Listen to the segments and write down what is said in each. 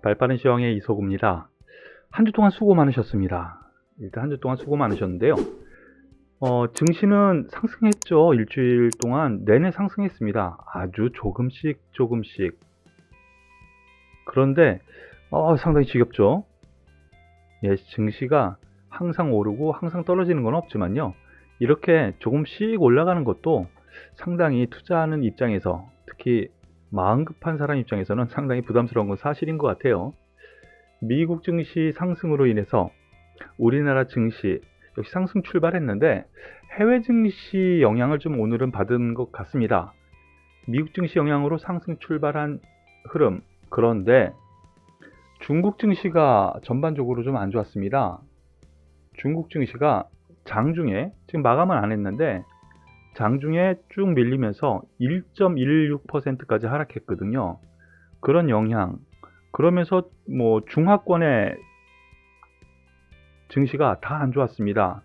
발빠른 시황의 이서구입니다. 한 주 동안 수고 많으셨습니다. 일단 한 주 동안 수고 많으셨는데요. 증시는 상승했죠. 일주일 동안 내내 상승했습니다. 아주 조금씩. 그런데 상당히 지겹죠. 예, 증시가 항상 오르고 항상 떨어지는 건 없지만요. 이렇게 조금씩 올라가는 것도 상당히 투자하는 입장에서, 특히 마음 급한 사람 입장에서는 상당히 부담스러운 건 사실인 것 같아요. 미국 증시 상승으로 인해서 우리나라 증시 역시 상승 출발했는데 해외 증시 영향을 좀 오늘은 받은 것 같습니다. 미국 증시 영향으로 상승 출발한 흐름. 그런데 중국 증시가 전반적으로 좀 안 좋았습니다. 중국 증시가 장중에, 지금 마감은 안 했는데 장중에 쭉 밀리면서 1.16%까지 하락했거든요. 그런 영향. 그러면서 중하권의 증시가 다 안 좋았습니다.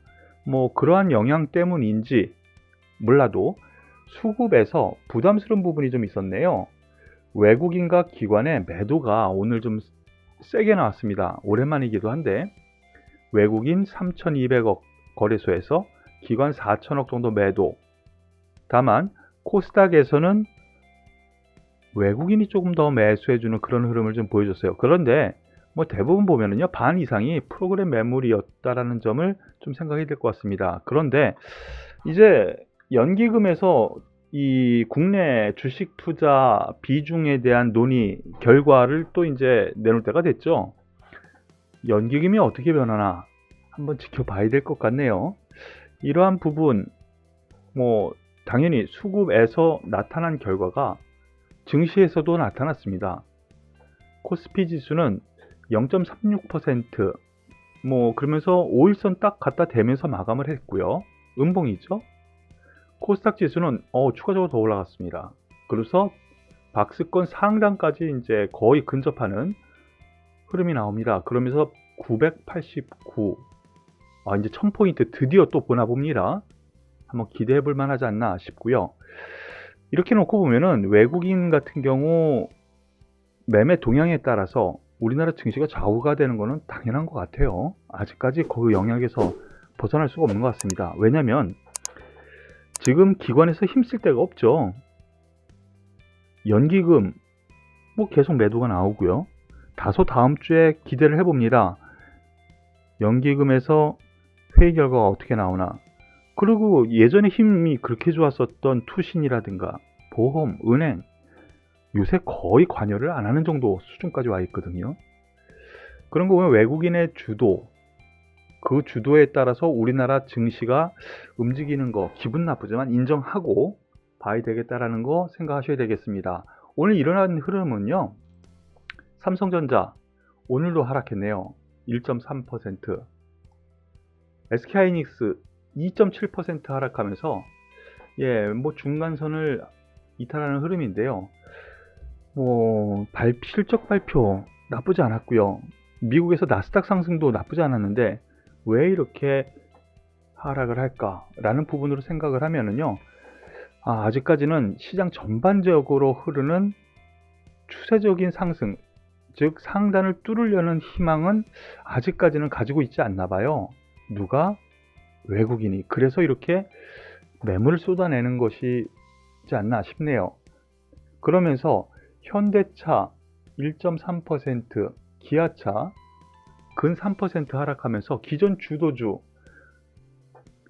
그러한 영향 때문인지 몰라도 수급에서 부담스러운 부분이 좀 있었네요. 외국인과 기관의 매도가 오늘 좀 세게 나왔습니다. 오랜만이기도 한데 외국인 3,200억 거래소에서 기관 4,000억 정도 매도. 다만 코스닥에서는 외국인이 조금 더 매수해주는 그런 흐름을 좀 보여줬어요. 그런데 대부분 보면은요, 반 이상이 프로그램 매물이었다라는 점을 좀 생각해야 될 것 같습니다. 그런데 이제 연기금에서 이 국내 주식 투자 비중에 대한 논의 결과를 또 이제 내놓을 때가 됐죠. 연기금이 어떻게 변하나 한번 지켜봐야 될 것 같네요. 이러한 부분, 당연히 수급에서 나타난 결과가 증시에서도 나타났습니다. 코스피 지수는 0.36%, 그러면서 5일선 딱 갖다 대면서 마감을 했고요. 음봉이죠. 코스닥 지수는 추가적으로 더 올라갔습니다. 그래서 박스권 상단까지 이제 거의 근접하는 흐름이 나옵니다. 그러면서 989, 이제 1000포인트 드디어 또 보나 봅니다. 한번 기대해 볼 만하지 않나 싶고요. 이렇게 놓고 보면은 외국인 같은 경우 매매 동향에 따라서 우리나라 증시가 좌우가 되는 것은 당연한 것 같아요. 아직까지 그 영역에서 벗어날 수가 없는 것 같습니다. 왜냐면 지금 기관에서 힘쓸 데가 없죠. 연기금 계속 매도가 나오고요. 다소 다음 주에 기대를 해봅니다. 연기금에서 회의 결과가 어떻게 나오나. 그리고 예전에 힘이 그렇게 좋았었던 투신이라든가 보험, 은행, 요새 거의 관여를 안 하는 정도 수준까지 와 있거든요. 그런 거 보면 외국인의 주도, 그 주도에 따라서 우리나라 증시가 움직이는 거 기분 나쁘지만 인정하고 봐야 되겠다라는 거 생각하셔야 되겠습니다. 오늘 일어난 흐름은요, 삼성전자 오늘도 하락했네요. 1.3%, SK하이닉스 2.7% 하락하면서 중간선을 이탈하는 흐름인데요. 실적 발표 나쁘지 않았고요. 미국에서 나스닥 상승도 나쁘지 않았는데 왜 이렇게 하락을 할까라는 부분으로 생각을 하면은요, 아직까지는 시장 전반적으로 흐르는 추세적인 상승, 즉 상단을 뚫으려는 희망은 아직까지는 가지고 있지 않나 봐요. 누가? 외국인이. 그래서 이렇게 매물을 쏟아내는 것이지 않나 싶네요. 그러면서 현대차 1.3%, 기아차 근 3% 하락하면서 기존 주도주,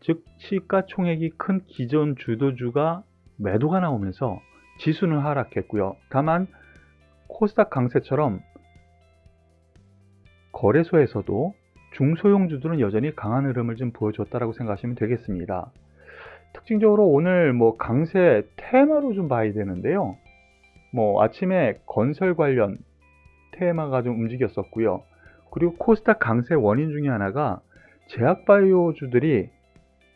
즉 시가총액이 큰 기존 주도주가 매도가 나오면서 지수는 하락했고요. 다만 코스닥 강세처럼 거래소에서도 중소형주들은 여전히 강한 흐름을 좀 보여줬다라고 생각하시면 되겠습니다. 특징적으로 오늘 강세 테마로 좀 봐야 되는데요. 아침에 건설 관련 테마가 좀 움직였었고요. 그리고 코스닥 강세 원인 중에 하나가 제약바이오주들이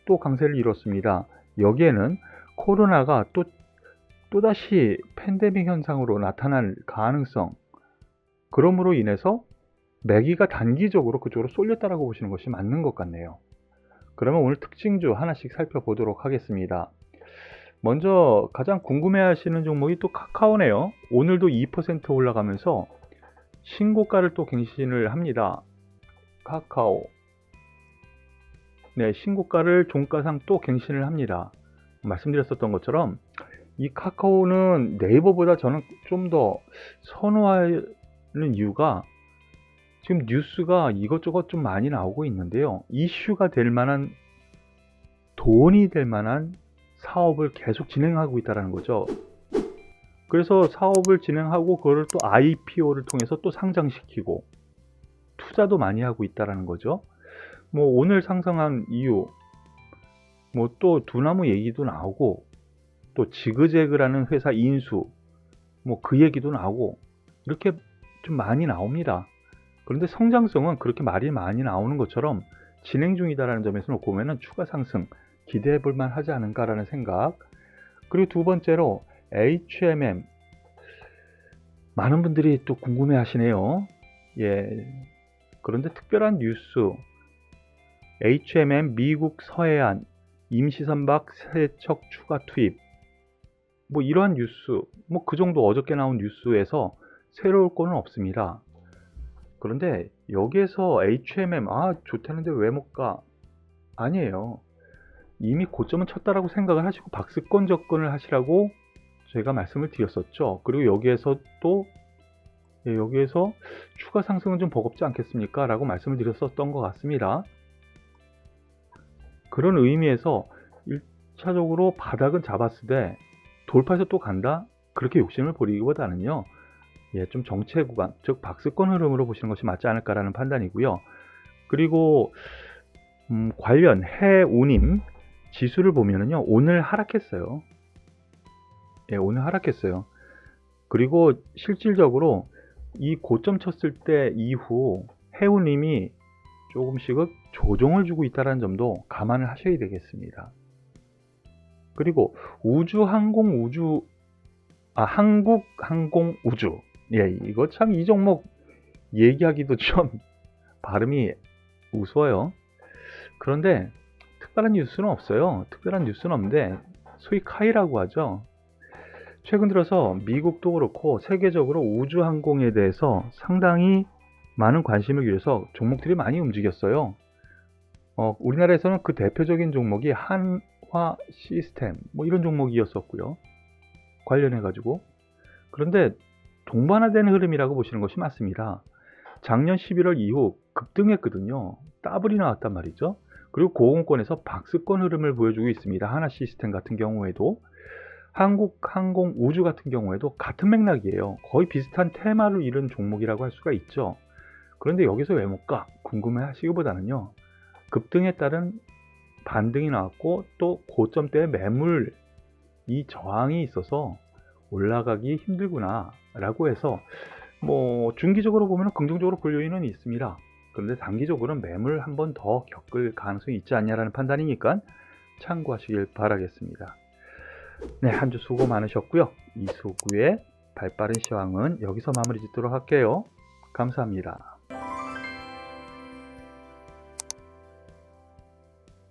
또 강세를 이뤘습니다. 여기에는 코로나가 또다시 팬데믹 현상으로 나타날 가능성, 그러므로 인해서 매기가 단기적으로 그쪽으로 쏠렸다라고 보시는 것이 맞는 것 같네요. 그러면 오늘 특징주 하나씩 살펴보도록 하겠습니다. 먼저 가장 궁금해 하시는 종목이 또 카카오네요. 오늘도 2% 올라가면서 신고가를 또 갱신을 합니다. 카카오. 네, 신고가를 종가상 또 갱신을 합니다. 말씀드렸었던 것처럼 이 카카오는 네이버보다 저는 좀 더 선호하는 이유가 지금 뉴스가 이것저것 좀 많이 나오고 있는데요. 이슈가 될 만한, 돈이 될 만한 사업을 계속 진행하고 있다는 거죠. 그래서 사업을 진행하고 그거를 또 IPO를 통해서 또 상장시키고 투자도 많이 하고 있다는 거죠. 뭐 오늘 상승한 이유, 뭐 또 두나무 얘기도 나오고, 또 지그재그라는 회사 인수, 뭐 그 얘기도 나오고, 이렇게 좀 많이 나옵니다. 그런데 성장성은 그렇게 말이 많이 나오는 것처럼 진행 중이다라는 점에서 놓고 보면은 추가 상승 기대해 볼 만하지 않은가라는 생각. 그리고 두 번째로 HMM, 많은 분들이 또 궁금해 하시네요. 예. 그런데 특별한 뉴스, HMM 미국 서해안 임시선박 세척 추가 투입, 뭐 이러한 뉴스, 뭐 그 정도 어저께 나온 뉴스에서 새로울 거는 없습니다. 그런데 여기에서 HMM 좋다는데 왜 못 가? 아니에요. 이미 고점은 쳤다라고 생각을 하시고 박스권 접근을 하시라고 제가 말씀을 드렸었죠. 그리고 여기에서 또 여기에서 추가 상승은 좀 버겁지 않겠습니까? 라고 말씀을 드렸었던 것 같습니다. 그런 의미에서 1차적으로 바닥은 잡았을 때 돌파해서 또 간다? 그렇게 욕심을 부리기보다는요, 좀 정체 구간, 즉 박스권 흐름으로 보시는 것이 맞지 않을까라는 판단이고요. 그리고 관련 해운임 지수를 보면은요, 오늘 하락했어요. 오늘 하락했어요. 그리고 실질적으로 이 고점 쳤을 때 이후 해운임이 조금씩 조정을 주고 있다는 점도 감안을 하셔야 되겠습니다. 그리고 한국항공우주, 이거 참 이 종목 얘기하기도 좀 발음이 우스워요. 그런데 특별한 뉴스는 없어요. 특별한 뉴스는 없는데 소위 카이라고 하죠. 최근 들어서 미국도 그렇고 세계적으로 우주항공에 대해서 상당히 많은 관심을 기울여서 종목들이 많이 움직였어요. 우리나라에서는 그 대표적인 종목이 한화 시스템, 뭐 이런 종목이었었고요. 관련해 가지고. 그런데 동반화된 흐름이라고 보시는 것이 맞습니다. 작년 11월 이후 급등했거든요. 더블이 나왔단 말이죠. 그리고 고공권에서 박스권 흐름을 보여주고 있습니다. 하나 시스템 같은 경우에도, 한국항공우주 같은 경우에도 같은 맥락이에요. 거의 비슷한 테마를 이룬 종목이라고 할 수가 있죠. 그런데 여기서 왜 못 가? 궁금해 하시기보다는요, 급등에 따른 반등이 나왔고 또 고점대의 매물 이 저항이 있어서 올라가기 힘들구나 라고 해서 뭐 중기적으로 보면 긍정적으로 볼 요인은 있습니다. 그런데 단기적으로는 매물 한 번 더 겪을 가능성이 있지 않냐라는 판단이니까 참고하시길 바라겠습니다. 네, 한 주 수고 많으셨고요. 이수구의 발빠른 시황은 여기서 마무리 짓도록 할게요. 감사합니다.